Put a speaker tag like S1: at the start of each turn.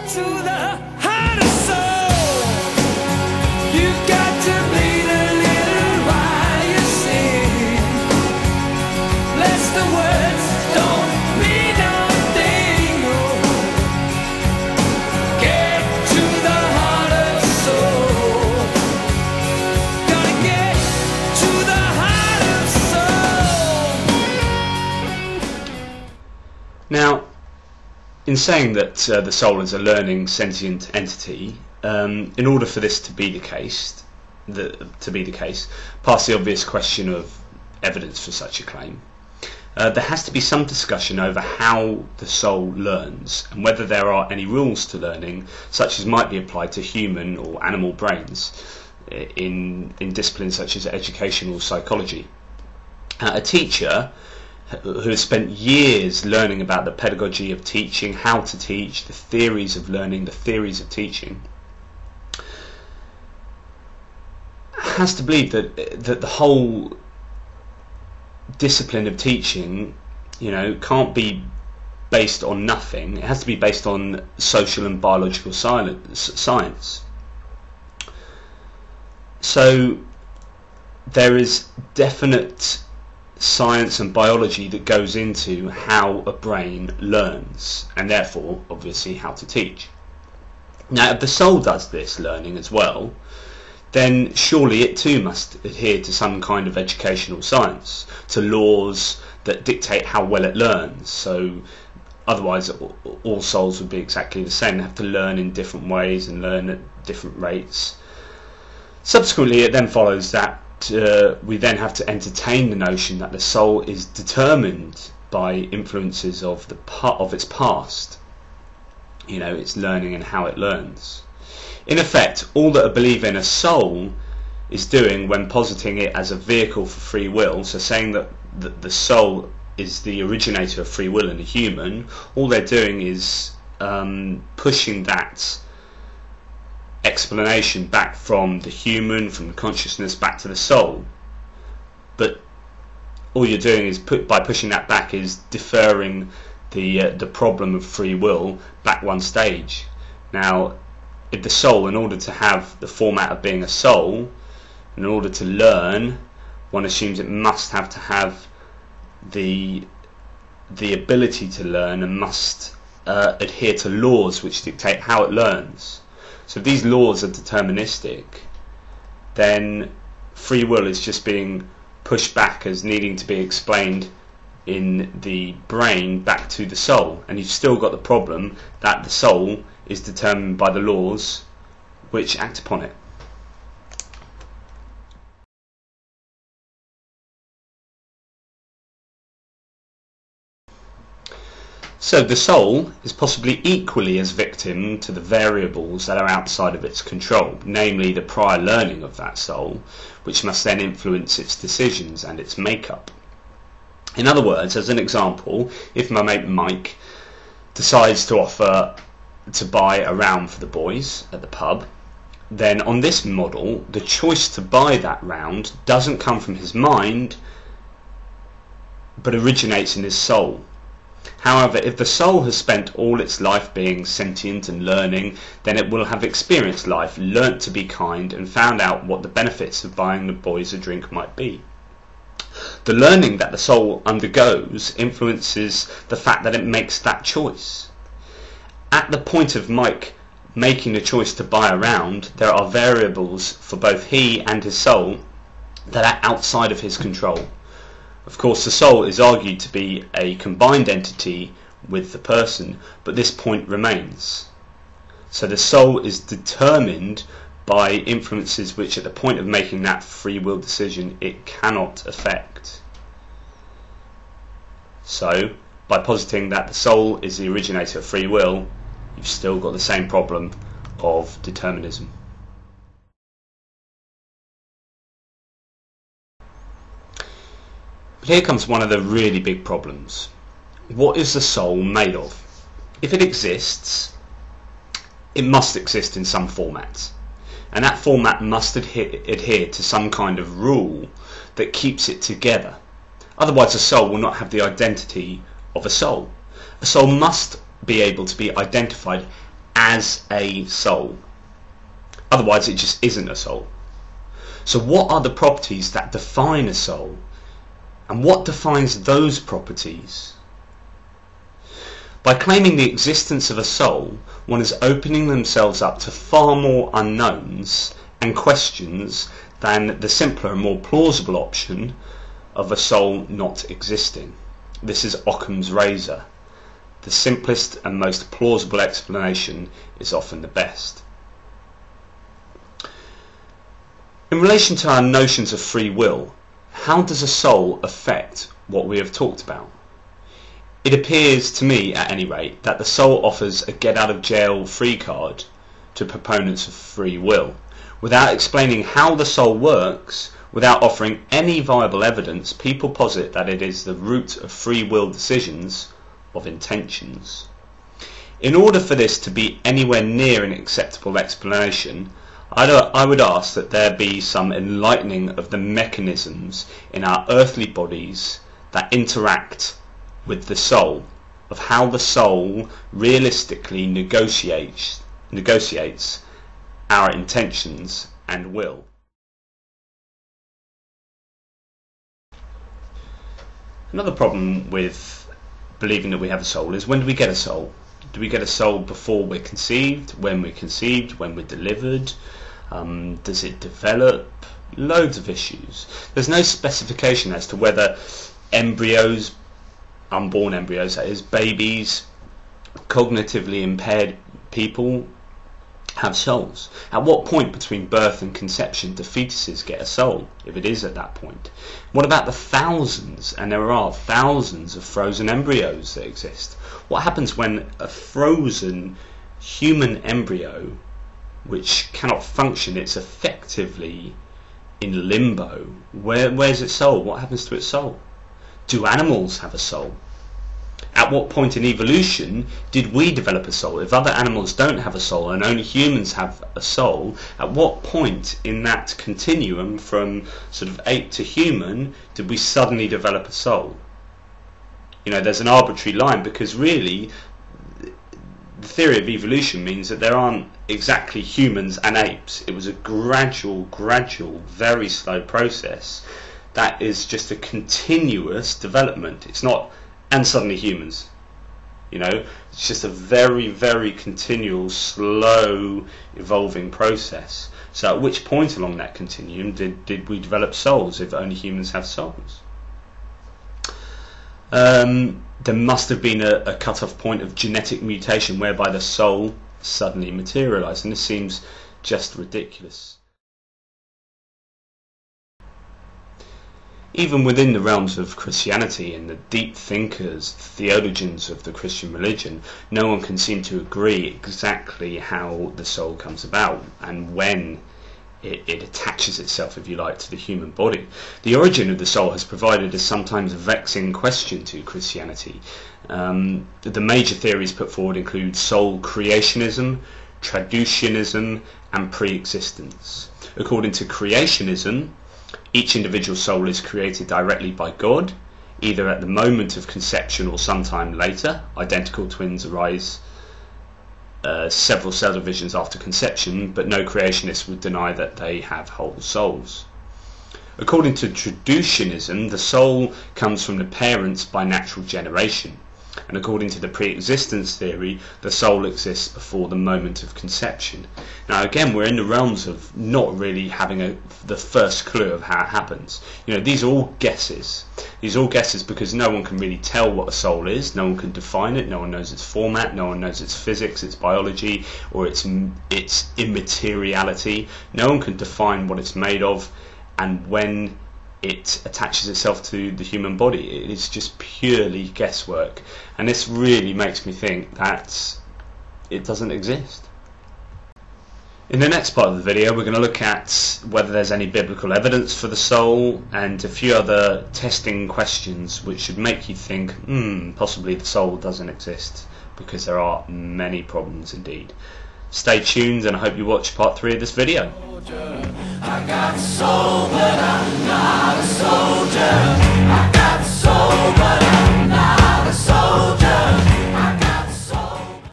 S1: to the heart and soul. You got to bleed a little while you sing. Bless the words, don't mean nothing. No. Get to the heart and soul. Gotta get to the heart and soul.
S2: Now, in saying that the soul is a learning sentient entity, in order for this to be the case, past the obvious question of evidence for such a claim, there has to be some discussion over how the soul learns and whether there are any rules to learning, such as might be applied to human or animal brains in disciplines such as educational psychology. A teacher who has spent years learning about the pedagogy of teaching, how to teach, the theories of learning, the theories of teaching, has to believe that the whole discipline of teaching, can't be based on nothing. It has to be based on social and biological science. So there is definite science and biology that goes into how a brain learns, and therefore obviously how to teach. Now if the soul does this learning as well, then surely it too must adhere to some kind of educational science, to laws that dictate how well it learns. So otherwise all souls would be exactly the same. They have to learn in different ways and learn at different rates. Subsequently it then follows that we then have to entertain the notion that the soul is determined by influences of its past, its learning and how it learns. In effect, all that a believer in a soul is doing when positing it as a vehicle for free will, so saying that the soul is the originator of free will in a human, all they're doing is pushing that explanation back from the human, from the consciousness, back to the soul. But all you're doing is by pushing that back is deferring the problem of free will back one stage. Now, if the soul, in order to have the format of being a soul, in order to learn, one assumes it must have to have the ability to learn and must adhere to laws which dictate how it learns. So if these laws are deterministic, then free will is just being pushed back as needing to be explained in the brain back to the soul, and you've still got the problem that the soul is determined by the laws which act upon it. So the soul is possibly equally as victim to the variables that are outside of its control, namely the prior learning of that soul, which must then influence its decisions and its makeup. In other words, as an example, if my mate Mike decides to offer to buy a round for the boys at the pub, then on this model, the choice to buy that round doesn't come from his mind, but originates in his soul. However, if the soul has spent all its life being sentient and learning, then it will have experienced life, learnt to be kind, and found out what the benefits of buying the boys a drink might be. The learning that the soul undergoes influences the fact that it makes that choice. At the point of Mike making the choice to buy a round, there are variables for both he and his soul that are outside of his control. Of course, the soul is argued to be a combined entity with the person, but this point remains. So the soul is determined by influences which at the point of making that free will decision it cannot affect. So, by positing that the soul is the originator of free will, you've still got the same problem of determinism. But here comes one of the really big problems. What is the soul made of? If it exists, it must exist in some format. And that format must adhere to some kind of rule that keeps it together. Otherwise a soul will not have the identity of a soul. A soul must be able to be identified as a soul. Otherwise it just isn't a soul. So what are the properties that define a soul? And what defines those properties? By claiming the existence of a soul, one is opening themselves up to far more unknowns and questions than the simpler and more plausible option of a soul not existing. This is Occam's razor. The simplest and most plausible explanation is often the best. In relation to our notions of free will, how does a soul affect what we have talked about? It appears to me, at any rate, that the soul offers a get-out-of-jail-free card to proponents of free will. Without explaining how the soul works, without offering any viable evidence, people posit that it is the root of free will decisions, of intentions. In order for this to be anywhere near an acceptable explanation, I would ask that there be some enlightening of the mechanisms in our earthly bodies that interact with the soul, of how the soul realistically negotiates our intentions and will. Another problem with believing that we have a soul is, when do we get a soul? Do we get a soul before we're conceived, when we're conceived, when we're delivered? Does it develop? Loads of issues. There's no specification as to whether embryos, unborn embryos that is, babies, cognitively impaired people have souls. At what point between birth and conception do fetuses get a soul, if it is at that point? What about the thousands, and there are thousands of frozen embryos that exist? What happens when a frozen human embryo, which cannot function, it's effectively in limbo? Where's its soul? What happens to its soul? Do animals have a soul? At what point in evolution did we develop a soul? If other animals don't have a soul and only humans have a soul, at what point in that continuum from sort of ape to human did we suddenly develop a soul? You know, there's an arbitrary line, because really the theory of evolution means that there aren't exactly humans and apes. It was a gradual, very slow process that is just a continuous development. It's not, and suddenly humans. You know, it's just a very continual, slow, evolving process. So at which point along that continuum did we develop souls, if only humans have souls? There must have been a cut-off point of genetic mutation whereby the soul suddenly materialised, and this seems just ridiculous. Even within the realms of Christianity and the deep thinkers, theologians of the Christian religion, no one can seem to agree exactly how the soul comes about and when it attaches itself, if you like, to the human body. The origin of the soul has provided a sometimes vexing question to Christianity. The major theories put forward include soul creationism, traducianism, and pre-existence. According to creationism, each individual soul is created directly by God, either at the moment of conception or sometime later. Identical twins arise several cell divisions after conception, but no creationist would deny that they have whole souls. According to traducianism, the soul comes from the parents by natural generation. And according to the pre-existence theory, the soul exists before the moment of conception. Now again, we're in the realms of not really having the first clue of how it happens. You know, these are all guesses. These are all guesses because no one can really tell what a soul is. No one can define it. No one knows its format. No one knows its physics, its biology, or its immateriality. No one can define what it's made of and when it attaches itself to the human body. It is just purely guesswork, and this really makes me think that it doesn't exist. In the next part of the video, we're going to look at whether there's any biblical evidence for the soul and a few other testing questions which should make you think, possibly the soul doesn't exist, because there are many problems indeed. Stay tuned, and I hope you watch part 3 of this video.
S1: I got soul, but I'm not a soldier. I got soul, but I'm